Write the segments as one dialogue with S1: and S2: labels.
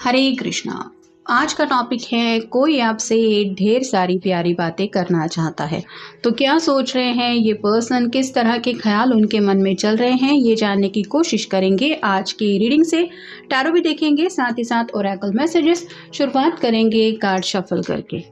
S1: हरे कृष्णा। आज का टॉपिक है कोई आपसे ढेर सारी प्यारी बातें करना चाहता है तो क्या सोच रहे हैं ये पर्सन, किस तरह के ख्याल उनके मन में चल रहे हैं, ये जानने की कोशिश करेंगे आज की रीडिंग से। टैरो भी देखेंगे, साथ ही साथ ओरेकल मैसेजेस। शुरुआत करेंगे कार्ड शफल करके।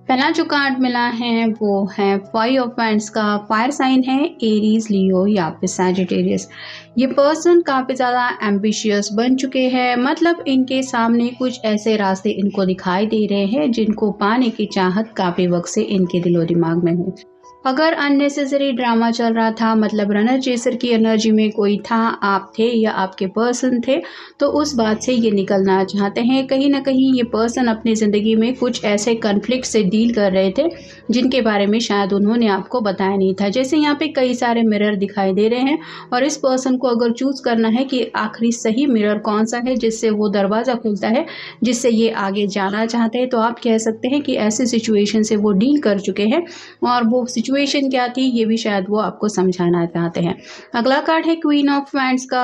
S1: पहला जो कार्ड मिला है वो है 5 ऑफ वांड्स का। फायर साइन है, एरीज, लियो या फिर सैजिटेरियस। ये पर्सन काफ़ी ज़्यादा एम्बिशियस बन चुके हैं, मतलब इनके सामने कुछ ऐसे रास्ते इनको दिखाई दे रहे हैं जिनको पाने की चाहत काफ़ी वक्त से इनके दिलो दिमाग में है। अगर अननेसेसरी ड्रामा चल रहा था, मतलब रनर चेसर की एनर्जी में कोई था, आप थे या आपके पर्सन थे, तो उस बात से ये निकलना चाहते हैं। कहीं ना कहीं ये पर्सन अपनी ज़िंदगी में कुछ ऐसे कन्फ्लिक्ट से डील कर रहे थे जिनके बारे में शायद उन्होंने आपको बताया नहीं था। जैसे यहाँ पे कई सारे मिरर दिखाई दे रहे हैं और इस पर्सन को अगर चूज़ करना है कि आखिरी सही मिरर कौन सा है जिससे वो दरवाज़ा खुलता है, जिससे ये आगे जाना चाहते हैं, तो आप कह सकते हैं कि ऐसे सिचुएशन से वो डील कर चुके हैं और वो सिचुएशन क्या थी ये भी शायद वो आपको समझाना चाहते हैं। अगला कार्ड है क्वीन ऑफ वांड्स का।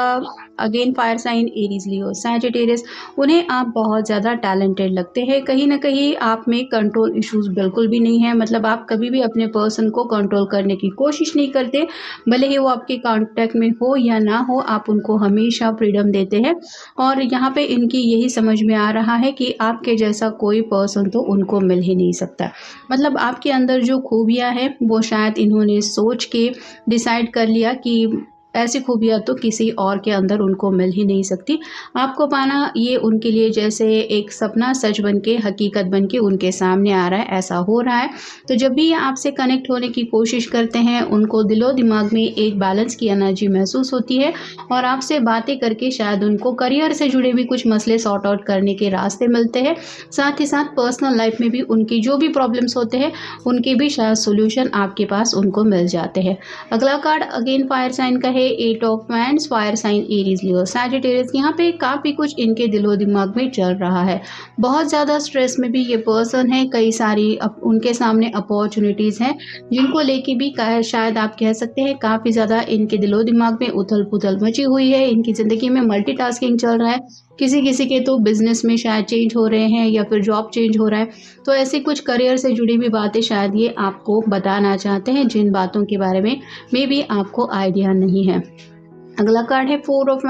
S1: Again fire sign, Aries, Leo, Sagittarius. उन्हें आप बहुत ज़्यादा टैलेंटेड लगते हैं। कहीं ना कहीं आप में कंट्रोल इश्यूज बिल्कुल भी नहीं है, मतलब आप कभी भी अपने पर्सन को कंट्रोल करने की कोशिश नहीं करते। भले ही वो आपके कांटेक्ट में हो या ना हो, आप उनको हमेशा फ्रीडम देते हैं और यहाँ पे इनकी यही समझ में आ रहा है कि आपके जैसा कोई पर्सन तो उनको मिल ही नहीं सकता। मतलब आपके अंदर जो खूबियाँ हैं वो शायद इन्होंने सोच के डिसाइड कर लिया कि ऐसी खूबियाँ तो किसी और के अंदर उनको मिल ही नहीं सकती। आपको पाना ये उनके लिए जैसे एक सपना सच बन के, हकीकत बन के उनके सामने आ रहा है, ऐसा हो रहा है। तो जब भी ये आपसे कनेक्ट होने की कोशिश करते हैं, उनको दिलो दिमाग में एक बैलेंस की एनर्जी महसूस होती है और आपसे बातें करके शायद उनको करियर से जुड़े भी कुछ मसले सॉर्ट आउट करने के रास्ते मिलते हैं। साथ ही साथ पर्सनल लाइफ में भी उनकी जो भी प्रॉब्लम्स होते हैं उनके भी शायद सोल्यूशन आपके पास उनको मिल जाते हैं। अगला कार्ड अगेन फायर साइन का है, 8 of wands. Fire sign, Aries, Leo, Sagittarius. यहाँ पे काफ़ी कुछ इनके दिलो दिमाग में चल रहा है। बहुत ज़्यादा स्ट्रेस में भी ये पर्सन है। कई सारी उनके सामने अपॉर्चुनिटीज़ हैं जिनको लेके भी शायद आप कह सकते हैं काफ़ी ज़्यादा इनके दिलो दिमाग में उथल पुथल मची हुई है। इनकी ज़िंदगी में मल्टीटास्किंग चल रहा है। किसी किसी के तो बिजनेस में शायद चेंज हो रहे हैं या फिर जॉब चेंज हो रहा है। तो ऐसी कुछ करियर से जुड़ी भी बातें शायद ये आपको बताना चाहते हैं, जिन बातों के बारे में मे बी आपको आइडिया नहीं है। अगला कार्ड है 4 ऑफ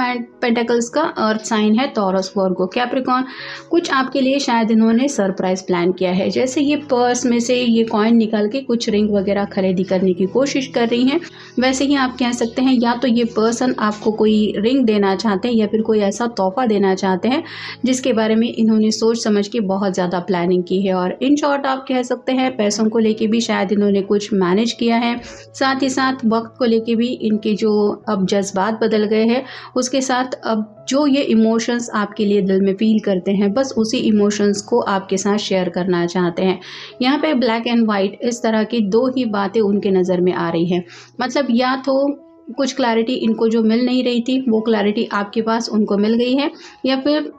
S1: पेंटिकल्स का। अर्थ साइन है टॉरस, वर्गो, कैप्रिकॉर्न। कुछ आपके लिए शायद इन्होंने सरप्राइज प्लान किया है। जैसे ये पर्स में से ये कॉइन निकाल के कुछ रिंग वगैरह खरीदी करने की कोशिश कर रही हैं, वैसे ही आप कह सकते हैं या तो ये पर्सन आपको कोई रिंग देना चाहते हैं या फिर कोई ऐसा तोहफा देना चाहते हैं जिसके बारे में इन्होंने सोच समझ के बहुत ज़्यादा प्लानिंग की है। और इन शॉर्ट आप कह सकते हैं पैसों को लेके भी शायद इन्होंने कुछ मैनेज किया है। साथ ही साथ वक्त को लेके भी इनके जो अब जज्बात बदल गए हैं, उसके साथ अब जो ये इमोशंस आपके लिए दिल में फील करते हैं, बस उसी इमोशंस को आपके साथ शेयर करना चाहते हैं। यहाँ पे ब्लैक एंड वाइट इस तरह की दो ही बातें उनके नज़र में आ रही हैं। मतलब या तो कुछ क्लैरिटी इनको जो मिल नहीं रही थी वो क्लैरिटी आपके पास उनको मिल गई है, या फिर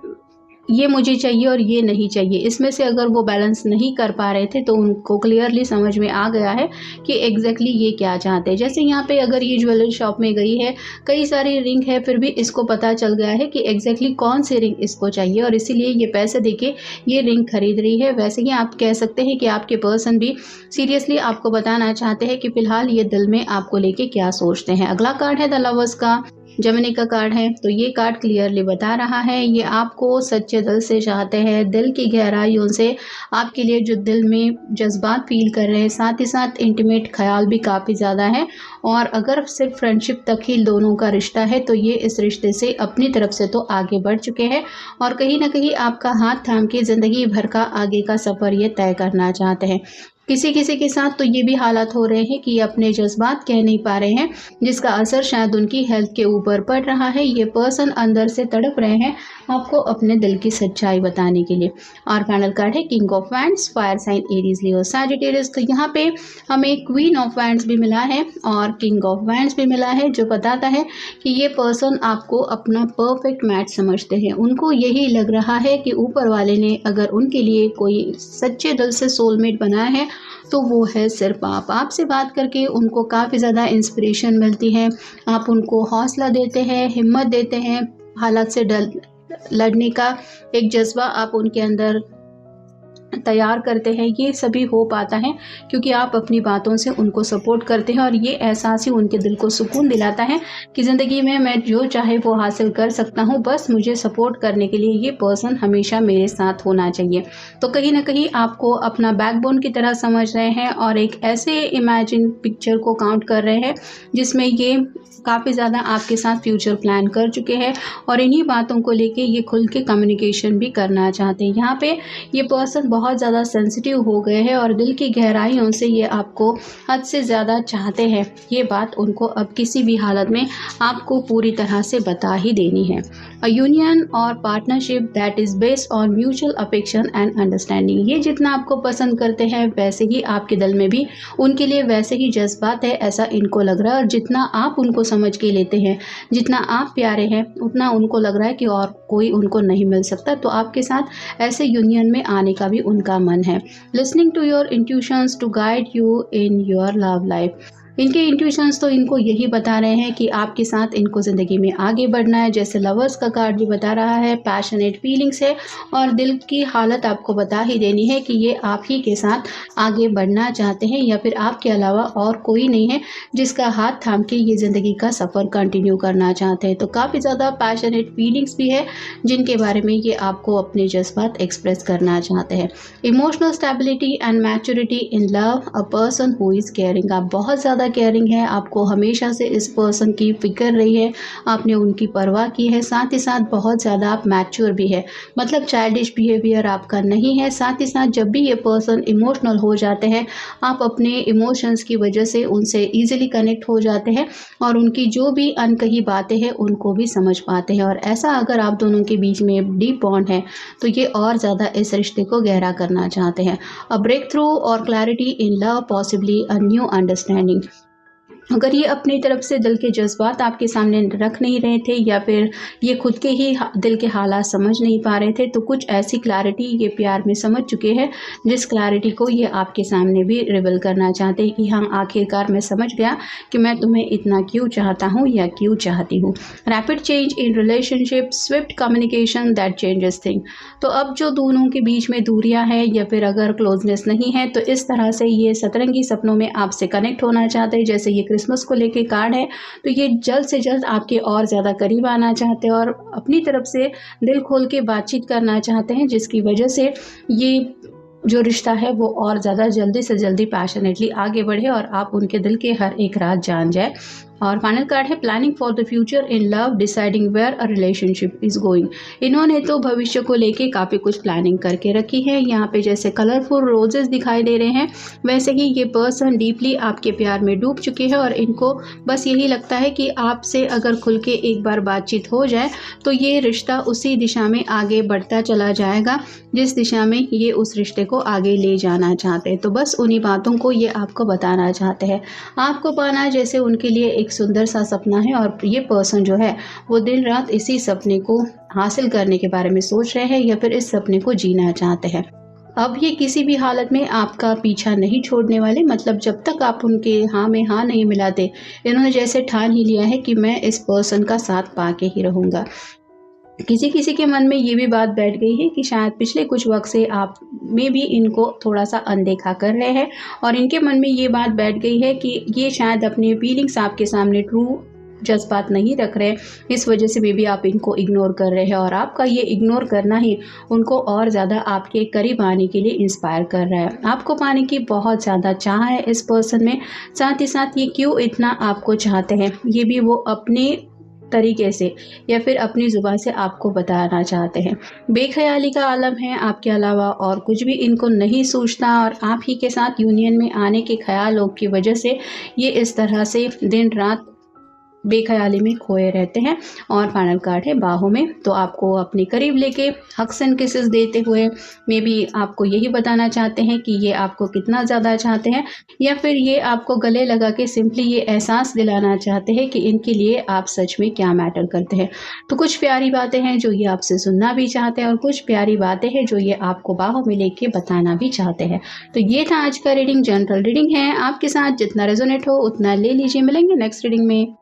S1: ये मुझे चाहिए और ये नहीं चाहिए। इसमें से अगर वो बैलेंस नहीं कर पा रहे थे तो उनको क्लियरली समझ में आ गया है कि एग्जैक्टली ये क्या चाहते हैं। जैसे यहाँ पे अगर ये ज्वेलरी शॉप में गई है, कई सारी रिंग है, फिर भी इसको पता चल गया है कि एग्जैक्टली कौन सी रिंग इसको चाहिए और इसीलिए ये पैसे देके ये रिंग खरीद रही है। वैसे ही आप कह सकते हैं कि आपके पर्सन भी सीरियसली आपको बताना चाहते हैं कि फिलहाल ये दिल में आपको लेके क्या सोचते हैं। अगला कार्ड है द लवर्स का, जेमिनी का कार्ड है। तो ये कार्ड क्लियरली बता रहा है ये आपको सच्चे दिल से चाहते हैं, दिल की गहराइयों से आपके लिए जो दिल में जज्बात फील कर रहे हैं, साथ ही साथ इंटीमेट ख्याल भी काफ़ी ज़्यादा है। और अगर सिर्फ फ्रेंडशिप तक ही दोनों का रिश्ता है तो ये इस रिश्ते से अपनी तरफ से तो आगे बढ़ चुके हैं और कहीं ना कहीं आपका हाथ थाम के ज़िंदगी भर का आगे का सफ़र ये तय करना चाहते हैं। किसी किसी के साथ तो ये भी हालात हो रहे हैं कि ये अपने जज्बात कह नहीं पा रहे हैं, जिसका असर शायद उनकी हेल्थ के ऊपर पड़ रहा है। ये पर्सन अंदर से तड़प रहे हैं आपको अपने दिल की सच्चाई बताने के लिए। और फाइनल कार्ड है king of wands, fire sign Aries Leo Sagittarius. तो यहाँ पे हमें क्वीन ऑफ वैंड्स भी मिला है और किंग ऑफ वैंड्स भी मिला है, जो बताता है कि ये पर्सन आपको अपना परफेक्ट मैच समझते हैं। उनको यही लग रहा है कि ऊपर वाले ने अगर उनके लिए कोई सच्चे दिल से सोलमेट बनाया है तो वो है सिर्फ आप। आपसे बात करके उनको काफ़ी ज़्यादा इंस्पिरेशन मिलती है, आप उनको हौसला देते हैं, हिम्मत देते हैं, हालात से लड़ने का एक जज्बा आप उनके अंदर तैयार करते हैं। ये सभी हो पाता है क्योंकि आप अपनी बातों से उनको सपोर्ट करते हैं और ये एहसास ही उनके दिल को सुकून दिलाता है कि ज़िंदगी में मैं जो चाहे वो हासिल कर सकता हूँ, बस मुझे सपोर्ट करने के लिए ये पर्सन हमेशा मेरे साथ होना चाहिए। तो कहीं ना कहीं आपको अपना बैकबोन की तरह समझ रहे हैं और एक ऐसे इमेजिन पिक्चर को काउंट कर रहे हैं जिसमें ये काफ़ी ज़्यादा आपके साथ फ्यूचर प्लान कर चुके हैं और इन्हीं बातों को लेके ये खुल के कम्युनिकेशन भी करना चाहते हैं। यहाँ पे ये पर्सन बहुत ज़्यादा सेंसिटिव हो गए हैं और दिल की गहराइयों से ये आपको हद से ज़्यादा चाहते हैं। ये बात उनको अब किसी भी हालत में आपको पूरी तरह से बता ही देनी है। अ यूनियन और partnership that is based on mutual affection and understanding. ये जितना आपको पसंद करते हैं वैसे ही आपके दिल में भी उनके लिए वैसे ही जज्बात है, ऐसा इनको लग रहा है। और जितना आप उनको समझ के लेते हैं, जितना आप प्यारे हैं, उतना उनको लग रहा है कि और कोई उनको नहीं मिल सकता। तो आपके साथ ऐसे यूनियन में आने का भी उनका मन है। Listening to your intuitions to guide you in your love life. इनके इंट्यूशंस तो इनको यही बता रहे हैं कि आपके साथ इनको ज़िंदगी में आगे बढ़ना है। जैसे लवर्स का कार्ड भी बता रहा है पैशनेट फीलिंग्स है और दिल की हालत आपको बता ही देनी है कि ये आप ही के साथ आगे बढ़ना चाहते हैं या फिर आपके अलावा और कोई नहीं है जिसका हाथ थाम के ये ज़िंदगी का सफ़र कंटिन्यू करना चाहते हैं। तो काफ़ी ज़्यादा पैशनेट फीलिंग्स भी है जिनके बारे में ये आपको अपने जज्बात एक्सप्रेस करना चाहते हैं। Emotional stability and maturity in love, a person who is caring. आप बहुत ज़्यादा केयरिंग है, आपको हमेशा से इस पर्सन की फिक्र रही है, आपने उनकी परवाह की है, साथ ही साथ बहुत ज़्यादा आप मैच्योर भी है, मतलब चाइल्डिश बिहेवियर आपका नहीं है। साथ ही साथ जब भी ये पर्सन इमोशनल हो जाते हैं आप अपने इमोशंस की वजह से उनसे ईजिली कनेक्ट हो जाते हैं और उनकी जो भी अनकही बातें हैं उनको भी समझ पाते हैं। और ऐसा अगर आप दोनों के बीच में डीप बॉन्ड है तो ये और ज़्यादा इस रिश्ते को गहरा करना चाहते हैं। अ ब्रेक थ्रू और clarity in love, possibly a new understanding. अगर ये अपनी तरफ से दिल के जज्बात आपके सामने रख नहीं रहे थे या फिर ये खुद के ही दिल के हालात समझ नहीं पा रहे थे, तो कुछ ऐसी क्लैरिटी ये प्यार में समझ चुके हैं जिस क्लैरिटी को ये आपके सामने भी रिवील करना चाहते हैं कि हाँ आखिरकार मैं समझ गया कि मैं तुम्हें इतना क्यों चाहता हूँ या क्यों चाहती हूँ। Rapid change in relationship, Swift communication that changes thing. तो अब जो दोनों के बीच में दूरियां हैं या फिर अगर क्लोजनेस नहीं है तो इस तरह से ये सतरंगी सपनों में आपसे कनेक्ट होना चाहते हैं। जैसे ये क्रिसमस को लेके कार्ड है तो ये जल्द से जल्द आपके और ज़्यादा करीब आना चाहते हैं और अपनी तरफ से दिल खोल के बातचीत करना चाहते हैं, जिसकी वजह से ये जो रिश्ता है वो और ज़्यादा जल्दी से जल्दी पैशनेटली आगे बढ़े और आप उनके दिल के हर एक राज जान जाए। और फाइनल कार्ड है planning for the future in love, deciding where a relationship is going. इन्होंने तो भविष्य को लेके काफ़ी कुछ प्लानिंग करके रखी है। यहाँ पे जैसे कलरफुल रोजेस दिखाई दे रहे हैं वैसे ही ये पर्सन डीपली आपके प्यार में डूब चुके हैं और इनको बस यही लगता है कि आपसे अगर खुल के एक बार बातचीत हो जाए तो ये रिश्ता उसी दिशा में आगे बढ़ता चला जाएगा जिस दिशा में ये उस रिश्ते को आगे ले जाना चाहते हैं। तो बस उन्हीं बातों को ये आपको बताना चाहते हैं। आपको पाना जैसे उनके लिए एक एक सुंदर सा सपना है और ये पर्सन जो है वो दिन रात इसी सपने को हासिल करने के बारे में सोच रहे हैं या फिर इस सपने को जीना चाहते हैं। अब ये किसी भी हालत में आपका पीछा नहीं छोड़ने वाले, मतलब जब तक आप उनके हाँ में हाँ नहीं मिलाते, इन्होंने जैसे ठान ही लिया है कि मैं इस पर्सन का साथ पाके ही रहूँगा। किसी किसी के मन में ये भी बात बैठ गई है कि शायद पिछले कुछ वक्त से आप में भी इनको थोड़ा सा अनदेखा कर रहे हैं और इनके मन में ये बात बैठ गई है कि ये शायद अपने फीलिंग्स आपके सामने ट्रू जज्बात नहीं रख रहे, इस वजह से भी आप इनको इग्नोर कर रहे हैं और आपका ये इग्नोर करना ही उनको और ज़्यादा आपके करीब आने के लिए इंस्पायर कर रहा है। आपको पाने की बहुत ज़्यादा चाह है इस पर्सन में, साथ ही साथ ये क्यों इतना आपको चाहते हैं ये भी वो अपने तरीके से या फिर अपनी ज़ुबान से आपको बताना चाहते हैं। बेख्याली का आलम है, आपके अलावा और कुछ भी इनको नहीं सोचता और आप ही के साथ यूनियन में आने के ख्यालों की वजह से ये इस तरह से दिन रात बेख्याली में खोए रहते हैं। और फाइनल कार्ड है बाहों में, तो आपको अपने करीब लेके हग्स एंड किसेस देते हुए मे बी आपको यही बताना चाहते हैं कि ये आपको कितना ज़्यादा चाहते हैं या फिर ये आपको गले लगा के सिंपली ये एहसास दिलाना चाहते हैं कि इनके लिए आप सच में क्या मैटर करते हैं। तो कुछ प्यारी बातें हैं जो ये आपसे सुनना भी चाहते हैं और कुछ प्यारी बातें हैं जो ये आपको बाहों में लेके बताना भी चाहते हैं। तो ये था आज का रीडिंग, जनरल रीडिंग है, आपके साथ जितना रेजोनेट हो उतना ले लीजिए। मिलेंगे नेक्स्ट रीडिंग में।